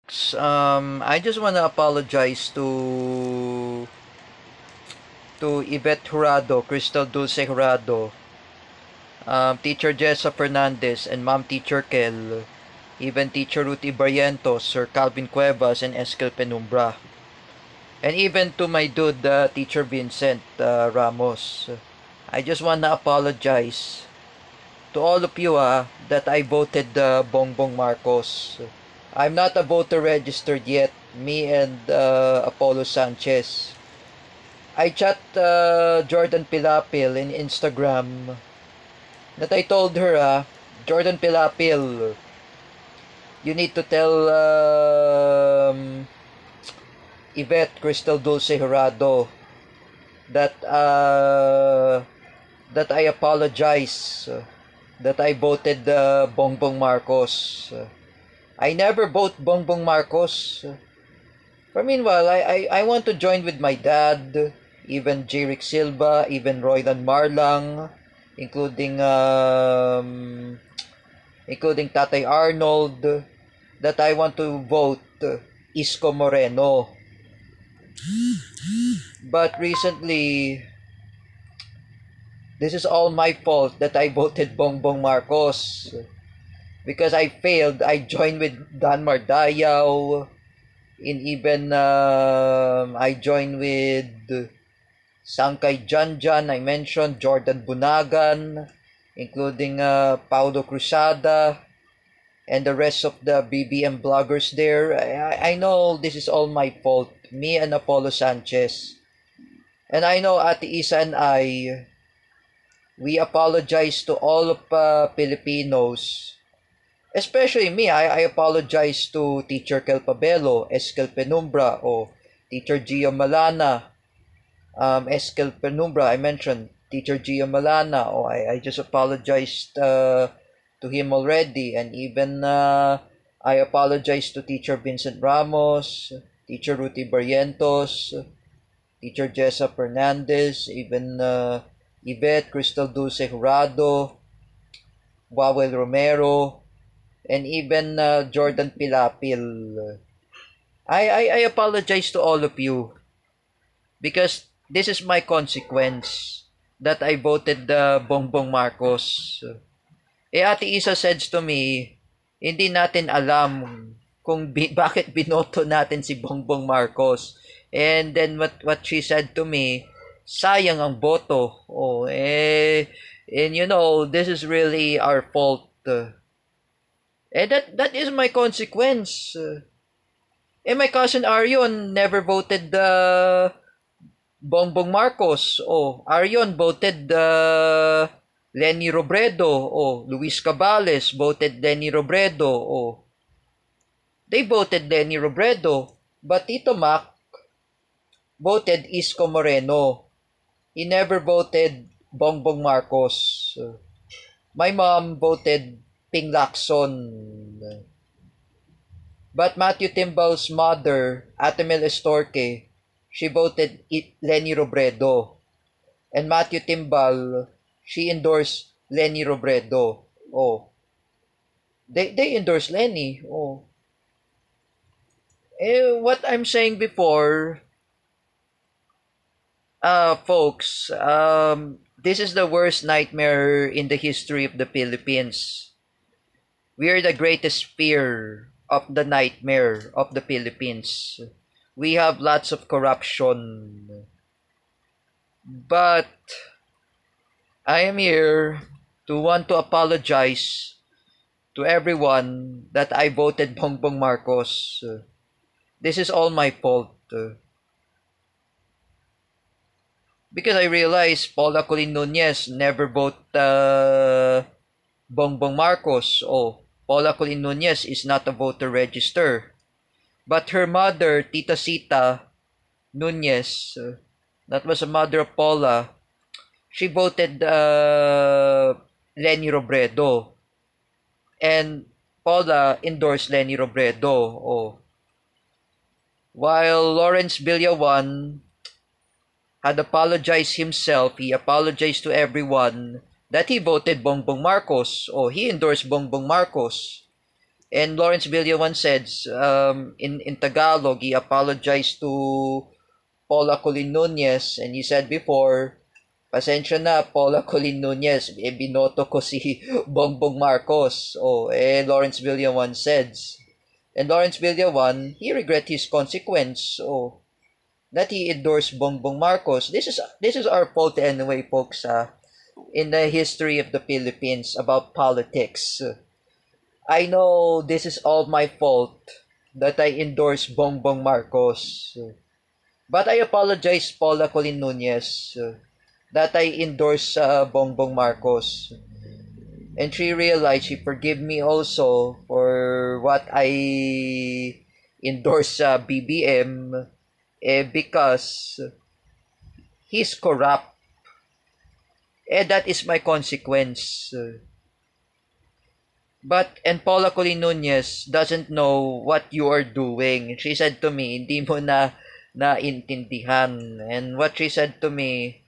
I just want to apologize to Yvette Jurado, Crystal Dulce Jurado, Teacher Jessa Fernandez, and Mom Teacher Kel, even Teacher Ruthie Barrientos, Sir Calvin Cuevas, and Eskel Penumbra. And even to my dude, Teacher Vincent Ramos. I just want to apologize to all of you that I voted Bongbong Marcos. I'm not a voter registered yet, me and Apollo Sanchez. I chat Jordan Pilapil in Instagram that I told her, Jordan Pilapil, you need to tell Yvette Crystal Dulce Jurado that I apologize that I voted Bongbong Marcos. I never vote Bongbong Marcos. But meanwhile, I want to join with my dad, even Jerick Silva, even Roydan Marlang, including including Tatay Arnold, that I want to vote Isko Moreno. But recently, this is all my fault that I voted Bongbong Marcos. Because I failed, I joined with Dan Mardayaw, in even I joined with Sangkay Janjan, I mentioned Jordan Bunagan, including Paulo Cruzada, and the rest of the BBM bloggers there. I know this is all my fault, me and Apollo Sanchez. And I know Ate Isa and we apologize to all of Filipinos. Especially me, I apologize to Teacher Kelpabelo, Eskel Penumbra, o Teacher Gio Malana, Eskel Penumbra, I mentioned Teacher Gio Malana, I just apologized to him already, and even I apologize to Teacher Vincent Ramos, Teacher Ruthie Barrientos, Teacher Jessa Fernandez, even Yvette Crystal Dulce Jurado, Wawel Romero, and even Jordan Pilapil. I apologize to all of you because this is my consequence that I voted Bongbong Marcos. Ate Isa says to me, hindi natin alam kung bakit binoto natin si Bongbong Marcos. And then what she said to me, sayang ang boto. And you know, this is really our fault. And that is my consequence. And my cousin Arion never voted Bongbong Marcos. Arion voted Lenny Robredo. Luis Cabales voted Lenny Robredo. They voted Lenny Robredo. But Tito Mac voted Isko Moreno. He never voted Bongbong Marcos. My mom voted Ping Lacson. But Matthew Timbal's mother, Atemel Estorque, she voted Lenny Robredo. And Matthew Timbal, she endorsed Lenny Robredo. They endorsed Lenny. What I'm saying before, folks, this is the worst nightmare in the history of the Philippines. We are the greatest fear of the nightmare of the Philippines. We have lots of corruption. But I am here to want to apologize to everyone that I voted Bongbong Marcos. This is all my fault. Because I realized Paula Colin Nunez never voted Bongbong Marcos. Paula Colin Nunez is not a voter register. But her mother, Tita Sita Nunez, that was a mother of Paula, she voted Lenny Robredo. And Paula endorsed Lenny Robredo. While Lawrence Villawan had apologized himself, he apologized to everyone that he voted Bongbong Marcos. He endorsed Bongbong Marcos. And Lawrence Villawan said, in Tagalog, he apologized to Paula Colin Nunez, and he said before, pasensya na, Paula Colin Nunez, binoto ko si Bongbong Marcos. Lawrence Villawan said. And Lawrence Villawan, he regret his consequence. That he endorsed Bongbong Marcos. This is our fault anyway, folks, in the history of the Philippines about politics. I know this is all my fault that I endorsed Bongbong Marcos. But I apologize, Paula Colin Nunez, that I endorse Bongbong Marcos. And she realized she forgive me also for what I endorse BBM because he's corrupt. That is my consequence. And Paula Colin Nunez doesn't know what you are doing. She said to me, hindi mo na naintindihan. And what she said to me,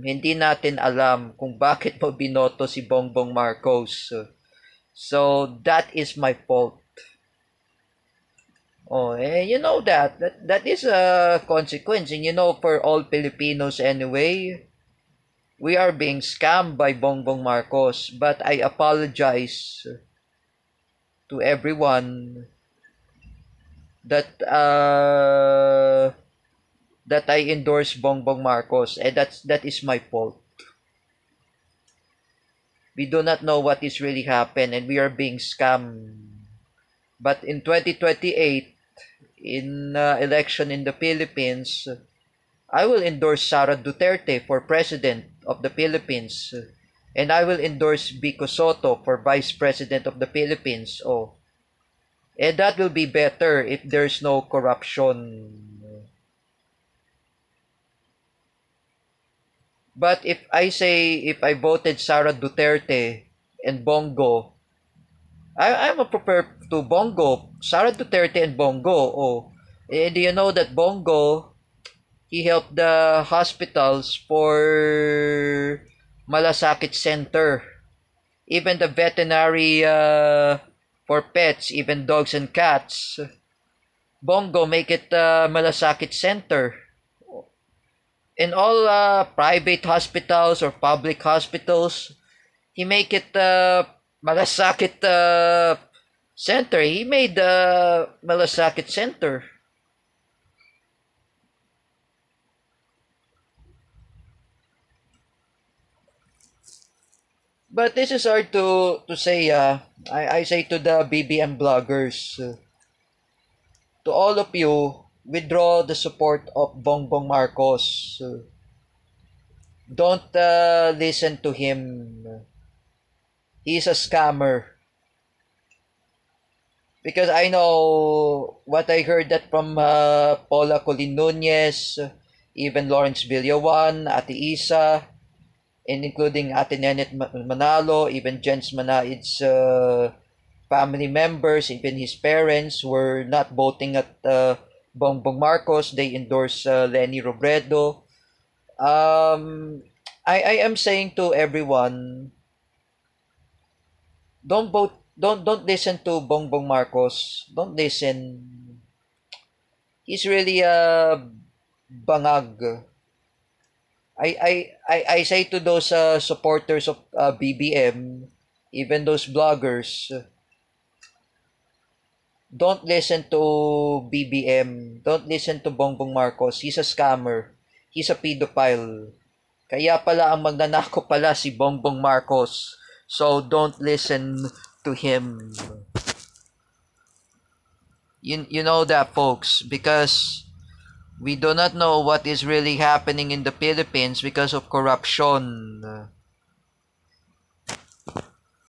hindi natin alam kung bakit mo binoto si Bongbong Marcos. So that is my fault. You know that is a consequence. And you know, for all Filipinos anyway, we are being scammed by Bongbong Marcos. But I apologize to everyone that I endorse Bongbong Marcos, and that is my fault. We do not know what is really happened, and we are being scammed. But in 2028, in election in the Philippines, I will endorse Sara Duterte for President of the Philippines, and I will endorse Vico Soto for Vice President of the Philippines. And that will be better if there's no corruption. But if I voted Sara Duterte and Bongo, I'm a prepared to Bongo, Sara Duterte and Bongo. Do you know that Bongo, he helped the hospitals for Malasakit Center, even the veterinary for pets, even dogs and cats. Bongo make it Malasakit Center. In all private hospitals or public hospitals, he make it Malasakit Center. He made Malasakit Center. But this is hard to say. I say to the BBM bloggers, to all of you, withdraw the support of Bongbong Marcos. Don't listen to him. He's a scammer. Because I know what I heard that from Paula Colin Nunez, even Lawrence Villawan, Ate Isa, and including Ate Nenet Manalo, even Jens Manaid's family members, even his parents were not voting at Bongbong Marcos. They endorse Leni Robredo. I am saying to everyone, don't vote. Don't listen to Bongbong Marcos. Don't listen. He's really a bangag. I say to those supporters of BBM, even those bloggers, don't listen to BBM. Don't listen to Bongbong Marcos. He's a scammer. He's a pedophile. Kaya pala ang magnanako pala si Bongbong Marcos. So don't listen to him. You know that, folks, because we do not know what is really happening in the Philippines because of corruption.